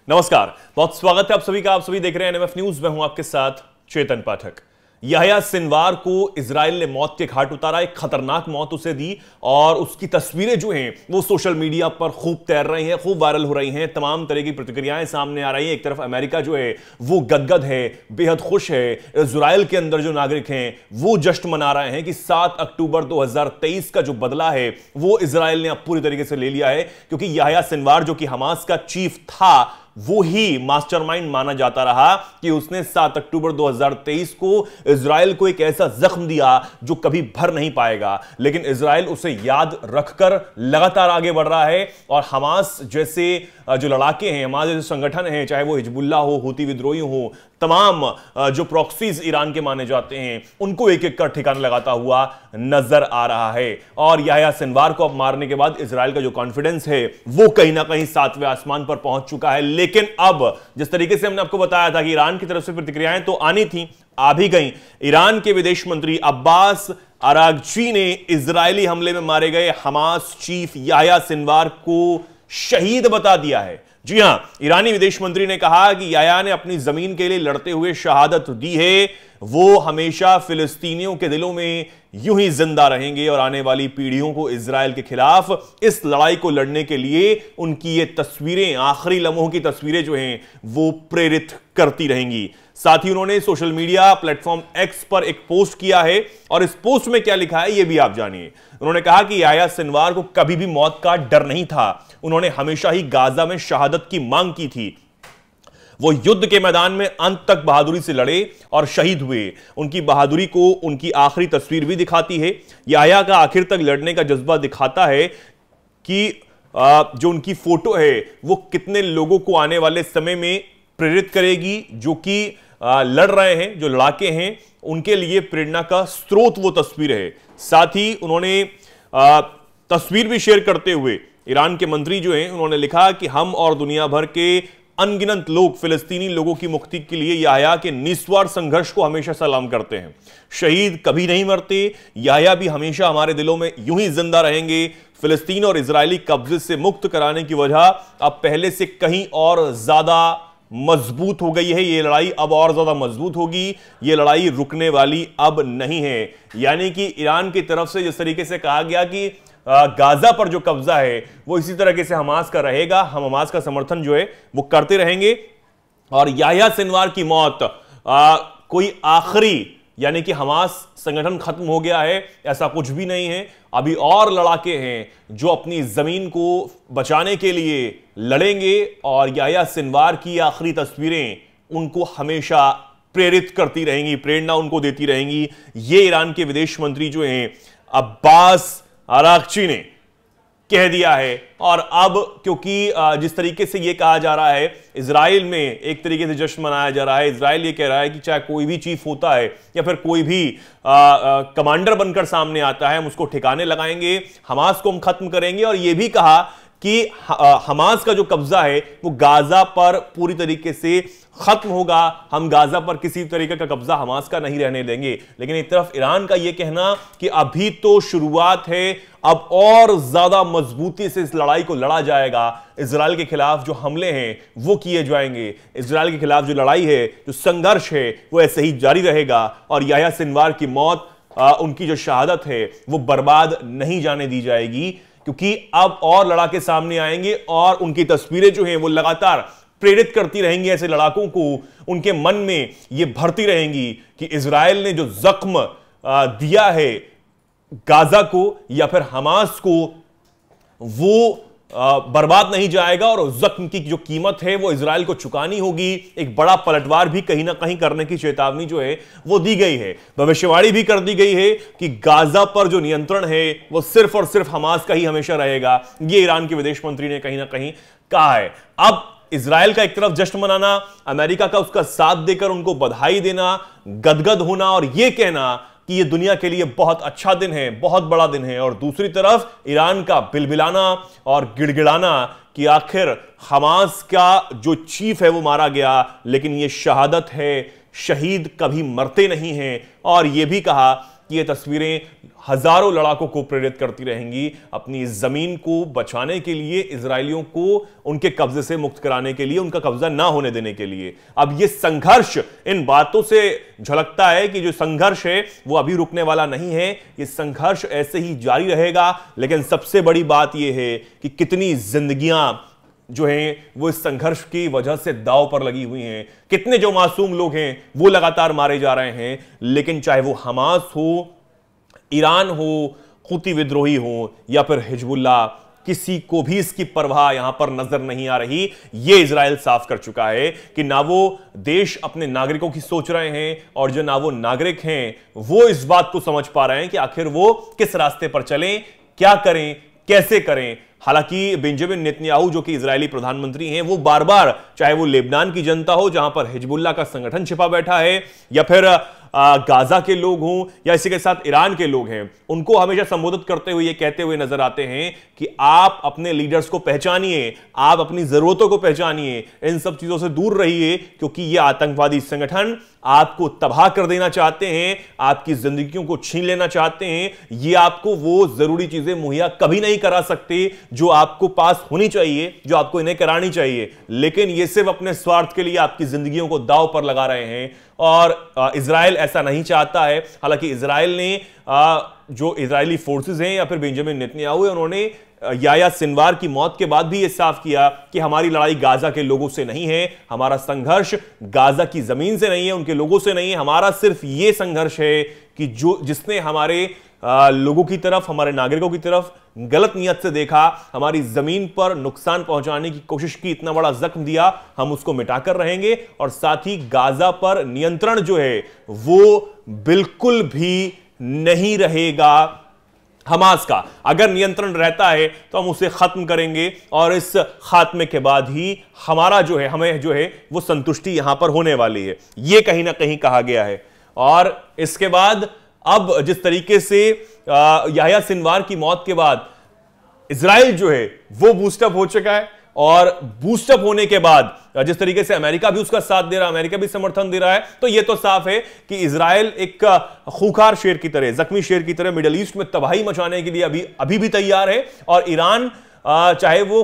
नमस्कार, बहुत स्वागत है आप सभी का। आप सभी देख रहे हैं एनएमएफ न्यूज। मैं हूं आपके साथ चेतन पाठक। याह्या सिनवार को इजराइल ने मौत के घाट उतारा, एक खतरनाक मौत उसे दी और उसकी तस्वीरें जो हैं वो सोशल मीडिया पर खूब तैर रही हैं, खूब वायरल हो रही हैं। तमाम तरह की प्रतिक्रियाएं सामने आ रही हैं। एक तरफ अमेरिका जो है वो गदगद है, बेहद खुश है। इजराइल के अंदर जो नागरिक हैं वो जश्न मना रहे हैं कि 7 अक्टूबर 2023 का जो बदला है वो इजराइल ने अब पूरी तरीके से ले लिया है, क्योंकि याह्या सिनवार जो कि हमास का चीफ था वो ही मास्टरमाइंड माना जाता रहा कि उसने 7 अक्टूबर 2023 को इजराइल को एक ऐसा जख्म दिया जो कभी भर नहीं पाएगा। लेकिन इजराइल उसे याद रखकर लगातार आगे बढ़ रहा है और हमास जैसे जो लड़ाके हैं, हमास जैसे संगठन हैं, चाहे वो हिजबुल्लाह हो, हूती विद्रोही हो, तमाम जो प्रॉक्सीज ईरान के माने जाते हैं, उनको एक एक कर ठिकाना लगाता हुआ नजर आ रहा है। और याह्या सिनवार को अब मारने के बाद इजराइल का जो कॉन्फिडेंस है वो कहीं ना कहीं 7वें आसमान पर पहुंच चुका है। लेकिन अब जिस तरीके से हमने आपको बताया था कि ईरान की तरफ से प्रतिक्रियाएं तो आनी थी, आ भी गई। ईरान के विदेश मंत्री अब्बास अरागची ने इजरायली हमले में मारे गए हमास चीफ याह्या सिनवार को शहीद बता दिया है। जी हां, ईरानी विदेश मंत्री ने कहा कि याह्या ने अपनी जमीन के लिए लड़ते हुए शहादत दी है। वो हमेशा फिलिस्तीनियों के दिलों में यूं ही जिंदा रहेंगे और आने वाली पीढ़ियों को इजराइल के खिलाफ इस लड़ाई को लड़ने के लिए उनकी ये तस्वीरें, आखिरी लम्हों की तस्वीरें जो हैं वो प्रेरित करती रहेंगी। साथ ही उन्होंने सोशल मीडिया प्लेटफॉर्म एक्स पर एक पोस्ट किया है और इस पोस्ट में क्या लिखा है ये भी आप जानिए। उन्होंने कहा कि याह्या सिनवार को कभी भी मौत का डर नहीं था। उन्होंने हमेशा ही गाजा में शहादत की मांग की थी। वो युद्ध के मैदान में अंत तक बहादुरी से लड़े और शहीद हुए। उनकी बहादुरी को उनकी आखिरी तस्वीर भी दिखाती है। याह्या का आखिर तक लड़ने का जज्बा दिखाता है कि जो उनकी फोटो है वो कितने लोगों को आने वाले समय में प्रेरित करेगी, जो कि लड़ रहे हैं, जो लड़ाके हैं, उनके लिए प्रेरणा का स्रोत वो तस्वीर है। साथ ही उन्होंने तस्वीर भी शेयर करते हुए ईरान के मंत्री जो हैं उन्होंने लिखा कि हम और दुनिया भर के अनगिनत लोग फिलिस्तीनी लोगों की मुक्ति के लिए याह्या के निस्वार्थ संघर्ष को हमेशा सलाम करते हैं। शहीद कभी नहीं मरते, याह्या भी हमेशा हमारे दिलों में यूं ही जिंदा रहेंगे। फिलिस्तीन और इजरायली कब्जे से मुक्त कराने की वजह अब पहले से कहीं और ज्यादा मजबूत हो गई है। ये लड़ाई अब और ज्यादा मजबूत होगी। ये लड़ाई रुकने वाली अब नहीं है। यानी कि ईरान की तरफ से जिस तरीके से कहा गया कि गाजा पर जो कब्जा है वो इसी तरीके से हमास का रहेगा, हम हमास का समर्थन जो है वो करते रहेंगे। और याह्या सिनवार की मौत कोई आखिरी, यानी कि हमास संगठन खत्म हो गया है, ऐसा कुछ भी नहीं है। अभी और लड़ाके हैं जो अपनी जमीन को बचाने के लिए लड़ेंगे और याह्या सिनवार की आखिरी तस्वीरें उनको हमेशा प्रेरित करती रहेंगी, प्रेरणा उनको देती रहेंगी। ये ईरान के विदेश मंत्री जो हैं अब्बास अरागची ने कह दिया है। और अब क्योंकि जिस तरीके से यह कहा जा रहा है, इजराइल में एक तरीके से जश्न मनाया जा रहा है। इजराइल ये कह रहा है कि चाहे कोई भी चीफ होता है या फिर कोई भी कमांडर बनकर सामने आता है, हम उसको ठिकाने लगाएंगे, हमास को हम खत्म करेंगे। और यह भी कहा कि हमास का जो कब्जा है वो गाजा पर पूरी तरीके से खत्म होगा। हम गाजा पर किसी तरीके का कब्जा हमास का नहीं रहने देंगे। लेकिन एक तरफ ईरान का यह कहना कि अभी तो शुरुआत है, अब और ज्यादा मजबूती से इस लड़ाई को लड़ा जाएगा। इजराइल के खिलाफ जो हमले हैं वो किए जाएंगे। इजराइल के खिलाफ जो लड़ाई है, जो संघर्ष है, वो ऐसे ही जारी रहेगा। और याह्या सिनवार की मौत, उनकी जो शहादत है वो बर्बाद नहीं जाने दी जाएगी, क्योंकि अब और लड़ाके सामने आएंगे और उनकी तस्वीरें जो हैं वो लगातार प्रेरित करती रहेंगी ऐसे लड़ाकों को। उनके मन में ये भरती रहेंगी कि इजराइल ने जो जख्म दिया है गाजा को या फिर हमास को, वो बर्बाद नहीं जाएगा और जख्म की जो कीमत है वो इजराइल को चुकानी होगी। एक बड़ा पलटवार भी कहीं ना कहीं करने की चेतावनी जो है वो दी गई है। भविष्यवाणी भी कर दी गई है कि गाजा पर जो नियंत्रण है वो सिर्फ और सिर्फ हमास का ही हमेशा रहेगा। ये ईरान के विदेश मंत्री ने कहीं ना कहीं कहा है। अब इजराइल का एक तरफ जश्न मनाना, अमेरिका का उसका साथ देकर उनको बधाई देना, गदगद होना और यह कहना कि यह दुनिया के लिए बहुत अच्छा दिन है, बहुत बड़ा दिन है। और दूसरी तरफ ईरान का बिलबिलाना और गिड़गिड़ाना कि आखिर हमास का जो चीफ है वो मारा गया, लेकिन यह शहादत है, शहीद कभी मरते नहीं हैं। और यह भी कहा कि ये तस्वीरें हजारों लड़ाकों को प्रेरित करती रहेंगी अपनी जमीन को बचाने के लिए, इजरायलियों को उनके कब्जे से मुक्त कराने के लिए, उनका कब्जा ना होने देने के लिए। अब ये संघर्ष, इन बातों से झलकता है कि जो संघर्ष है वो अभी रुकने वाला नहीं है, ये संघर्ष ऐसे ही जारी रहेगा। लेकिन सबसे बड़ी बात यह है कि कितनी जिंदगियां जो हैं वो इस संघर्ष की वजह से दांव पर लगी हुई हैं, कितने जो मासूम लोग हैं वो लगातार मारे जा रहे हैं। लेकिन चाहे वो हमास हो, ईरान हो, हुती विद्रोही हो या फिर हिजबुल्लाह, किसी को भी इसकी परवाह यहां पर नजर नहीं आ रही। यह इजराइल साफ कर चुका है कि ना वो देश अपने नागरिकों की सोच रहे हैं और जो ना वो नागरिक हैं वो इस बात को समझ पा रहे हैं कि आखिर वो किस रास्ते पर चलें, क्या करें, कैसे करें। हालांकि बेंजामिन नेतन्याहू जो कि इजरायली प्रधानमंत्री हैं, वो बार बार, चाहे वो लेबनान की जनता हो जहां पर हिजबुल्लाह का संगठन छिपा बैठा है, या फिर गाजा के लोग हों या इसी के साथ ईरान के लोग हैं, उनको हमेशा संबोधित करते हुए ये कहते हुए नजर आते हैं कि आप अपने लीडर्स को पहचानिए, आप अपनी जरूरतों को पहचानिए, इन सब चीजों से दूर रहिए, क्योंकि ये आतंकवादी संगठन आपको तबाह कर देना चाहते हैं, आपकी जिंदगियों को छीन लेना चाहते हैं। ये आपको वो जरूरी चीजें मुहैया कभी नहीं करा सकते जो आपको पास होनी चाहिए, जो आपको इन्हें करानी चाहिए। लेकिन ये सिर्फ अपने स्वार्थ के लिए आपकी जिंदगियों को दांव पर लगा रहे हैं और इजराइल ऐसा नहीं चाहता है। हालांकि इजराइल ने जो इजरायली फोर्सेस हैं या फिर बेंजामिन नेतन्याहू है, उन्होंने याह्या सिनवार की मौत के बाद भी यह साफ किया कि हमारी लड़ाई गाजा के लोगों से नहीं है, हमारा संघर्ष गाजा की जमीन से नहीं है, उनके लोगों से नहीं है। हमारा सिर्फ यह संघर्ष है कि जिसने हमारे लोगों की तरफ, हमारे नागरिकों की तरफ गलत नियत से देखा, हमारी जमीन पर नुकसान पहुंचाने की कोशिश की, इतना बड़ा जख्म दिया, हम उसको मिटाकर रहेंगे। और साथ ही गाजा पर नियंत्रण जो है वो बिल्कुल भी नहीं रहेगा हमास का। अगर नियंत्रण रहता है तो हम उसे खत्म करेंगे और इस खात्मे के बाद ही हमारा जो है, हमें जो है वो संतुष्टि यहां पर होने वाली है, यह कहीं ना कहीं कहा गया है। और इसके बाद अब जिस तरीके से याह्या सिनवार की मौत के बाद इजराइल जो है वो बूस्टअप हो चुका है, और बूस्टअप होने के बाद जिस तरीके से अमेरिका भी उसका साथ दे रहा है, अमेरिका भी समर्थन दे रहा है, तो यह तो साफ है कि इजराइल एक खूंखार शेर की तरह, जख्मी शेर की तरह मिडिल ईस्ट में तबाही मचाने के लिए अभी भी तैयार है। और ईरान चाहे वो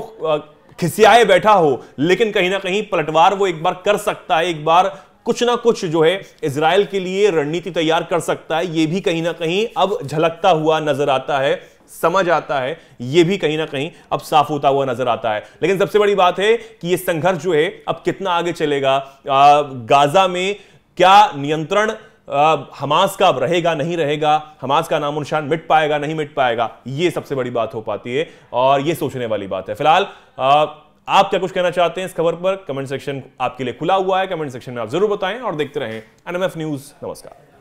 खिसियाए बैठा हो, लेकिन कहीं ना कहीं पलटवार वो एक बार कर सकता है, एक बार कुछ ना कुछ जो है इजराइल के लिए रणनीति तैयार कर सकता है। यह भी कहीं ना कहीं अब झलकता हुआ नजर आता है, समझ आता है, यह भी कहीं ना कहीं अब साफ होता हुआ नजर आता है। लेकिन सबसे बड़ी बात है कि यह संघर्ष जो है अब कितना आगे चलेगा, गाजा में क्या नियंत्रण हमास का अब रहेगा, नहीं रहेगा, हमास का नामो निशान मिट पाएगा, नहीं मिट पाएगा, यह सबसे बड़ी बात हो पाती है और यह सोचने वाली बात है। फिलहाल आप क्या कुछ कहना चाहते हैं इस खबर पर? कमेंट सेक्शन आपके लिए खुला हुआ है, कमेंट सेक्शन में आप जरूर बताएं और देखते रहें एनएमएफ न्यूज। नमस्कार।